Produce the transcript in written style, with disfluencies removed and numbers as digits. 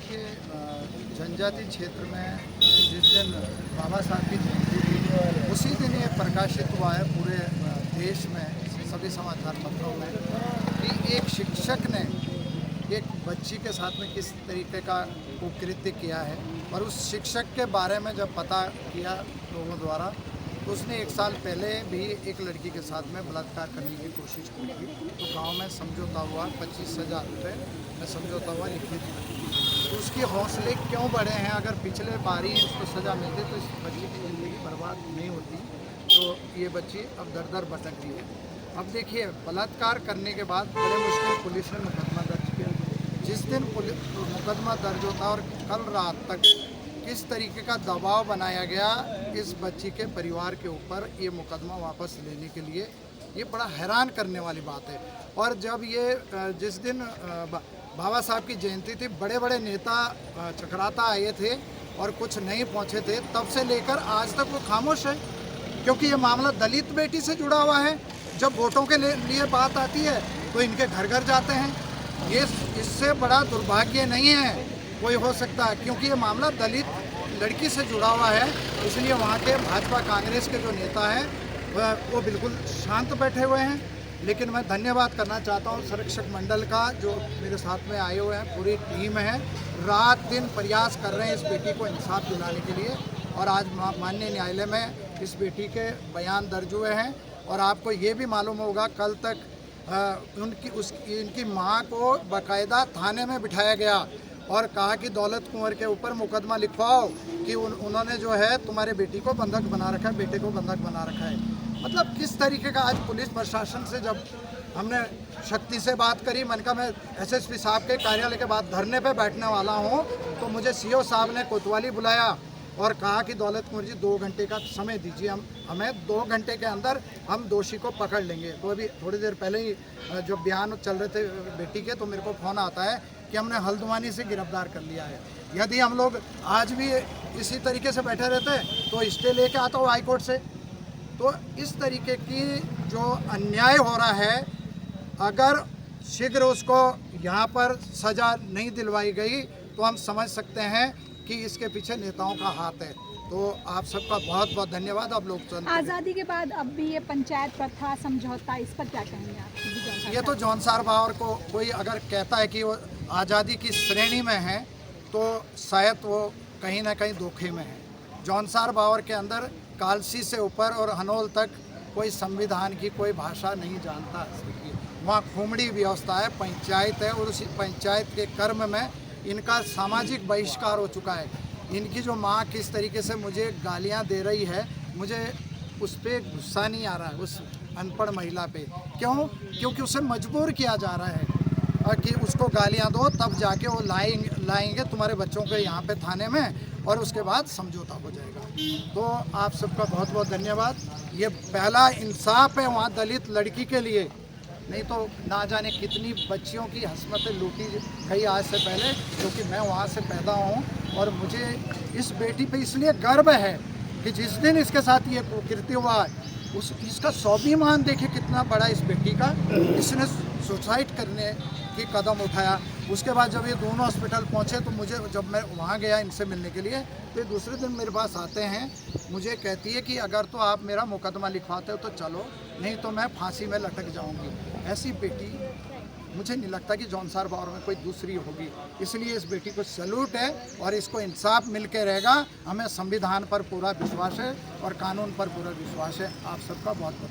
देखिए, जनजाति क्षेत्र में जिस दिन बाबा साहब की जयंती थी उसी दिन ये प्रकाशित हुआ है पूरे देश में, सभी समाचार पत्रों में, कि एक शिक्षक ने एक बच्ची के साथ में किस तरीके का कुकृत्य किया है। और उस शिक्षक के बारे में जब पता किया लोगों द्वारा, तो उसने 1 साल पहले भी एक लड़की के साथ में बलात्कार करने की कोशिश की थी। तो गांव में समझौता हुआ, 25,000 रुपये में समझौता हुआ लिखित। तो उसके हौसले क्यों बढ़े हैं? अगर पिछले बारी उसको सज़ा मिलती तो इस बच्ची की ज़िंदगी बर्बाद नहीं होती। तो ये बच्ची अब दर दर भटक रही है। अब देखिए, बलात्कार करने के बाद बड़े मुश्किल पुलिस ने मुकदमा दर्ज किया। जिस दिन मुकदमा दर्ज होता और कल रात तक किस तरीके का दबाव बनाया गया इस बच्ची के परिवार के ऊपर ये मुकदमा वापस लेने के लिए, ये बड़ा हैरान करने वाली बात है। और जब ये जिस दिन बाबा साहब की जयंती थी, बड़े बड़े नेता चकराता आए थे और कुछ नहीं पहुंचे थे, तब से लेकर आज तक वो खामोश है, क्योंकि ये मामला दलित बेटी से जुड़ा हुआ है। जब वोटों के लिए बात आती है तो इनके घर घर जाते हैं। ये इससे बड़ा दुर्भाग्य नहीं है कोई हो सकता है, क्योंकि ये मामला दलित लड़की से जुड़ा हुआ है। इसलिए वहाँ के भाजपा कांग्रेस के जो नेता हैं वो बिल्कुल शांत बैठे हुए हैं। लेकिन मैं धन्यवाद करना चाहता हूँ संरक्षक मंडल का, जो मेरे साथ में आए हुए हैं, पूरी टीम है, रात दिन प्रयास कर रहे हैं इस बेटी को इंसाफ दिलाने के लिए। और आज माननीय न्यायालय में इस बेटी के बयान दर्ज हुए हैं। और आपको ये भी मालूम होगा, कल तक इनकी मां को बाकायदा थाने में बिठाया गया और कहा कि दौलत कुंवर के ऊपर मुकदमा लिखवाओ कि उन्होंने जो है तुम्हारे बेटी को बंधक बना रखा है, बेटे को बंधक बना रखा है। मतलब किस तरीके का आज पुलिस प्रशासन से जब हमने शक्ति से बात करी, मन का मैं एसएसपी साहब के कार्यालय के बाद धरने पे बैठने वाला हूँ, तो मुझे सीओ साहब ने कोतवाली बुलाया और कहा कि दौलत कुंवर जी 2 घंटे का समय दीजिए, हमें 2 घंटे के अंदर हम दोषी को पकड़ लेंगे। तो अभी थोड़ी देर पहले ही जो बयान चल रहे थे बेटी के, तो मेरे को फ़ोन आता है कि हमने हल्द्वानी से गिरफ्तार कर लिया है। यदि हम लोग आज भी इसी तरीके से बैठे रहते तो स्टे लेके आता हूँ हाई कोर्ट से। तो इस तरीके की जो अन्याय हो रहा है, अगर शीघ्र उसको यहाँ पर सज़ा नहीं दिलवाई गई तो हम समझ सकते हैं कि इसके पीछे नेताओं का हाथ है। तो आप सबका बहुत बहुत धन्यवाद। अब लोग आज़ादी के बाद अब भी ये पंचायत प्रथा समझौता, इस पर क्या कहेंगे आप? ये तो जौनसार बावर को कोई अगर कहता है कि वो आज़ादी की श्रेणी में है, तो शायद वो कहीं ना कहीं धोखे में है। जौनसार बावर के अंदर कालसी से ऊपर और हनोल तक कोई संविधान की कोई भाषा नहीं जानता। वहाँ खुमड़ी व्यवस्था है, पंचायत है, और उसी पंचायत के कर्म में इनका सामाजिक बहिष्कार हो चुका है। इनकी जो माँ किस तरीके से मुझे गालियाँ दे रही है, मुझे उस पर गुस्सा नहीं आ रहा है, उस अनपढ़ महिला पे। क्यों? क्योंकि उसे मजबूर किया जा रहा है कि उसको गालियाँ दो, तब जाके वो लाएंगे तुम्हारे बच्चों के यहाँ पे थाने में, और उसके बाद समझौता हो जाएगा। तो आप सबका बहुत बहुत धन्यवाद। ये पहला इंसाफ है वहाँ दलित लड़की के लिए, नहीं तो ना जाने कितनी बच्चियों की हस्मतें लूटी गई आज से पहले, क्योंकि मैं वहाँ से पैदा हूँ। और मुझे इस बेटी पे इसलिए गर्व है कि जिस दिन इसके साथ ये कुकृत्य हुआ, इसका स्वाभिमान देखिए कितना बड़ा इस बेटी का। इसने सुसाइड करने की कदम उठाया। उसके बाद जब ये दोनों हॉस्पिटल पहुँचे, तो मुझे, जब मैं वहाँ गया इनसे मिलने के लिए, तो दूसरे दिन मेरे पास आते हैं, मुझे कहती है कि अगर तो आप मेरा मुकदमा लिखवाते हो तो चलो, नहीं तो मैं फांसी में लटक जाऊंगी। ऐसी बेटी मुझे नहीं लगता कि जौनसार बावर में कोई दूसरी होगी। इसलिए इस बेटी को सैल्यूट है और इसको इंसाफ मिल के रहेगा। हमें संविधान पर पूरा विश्वास है और कानून पर पूरा विश्वास है। आप सबका बहुत बहुत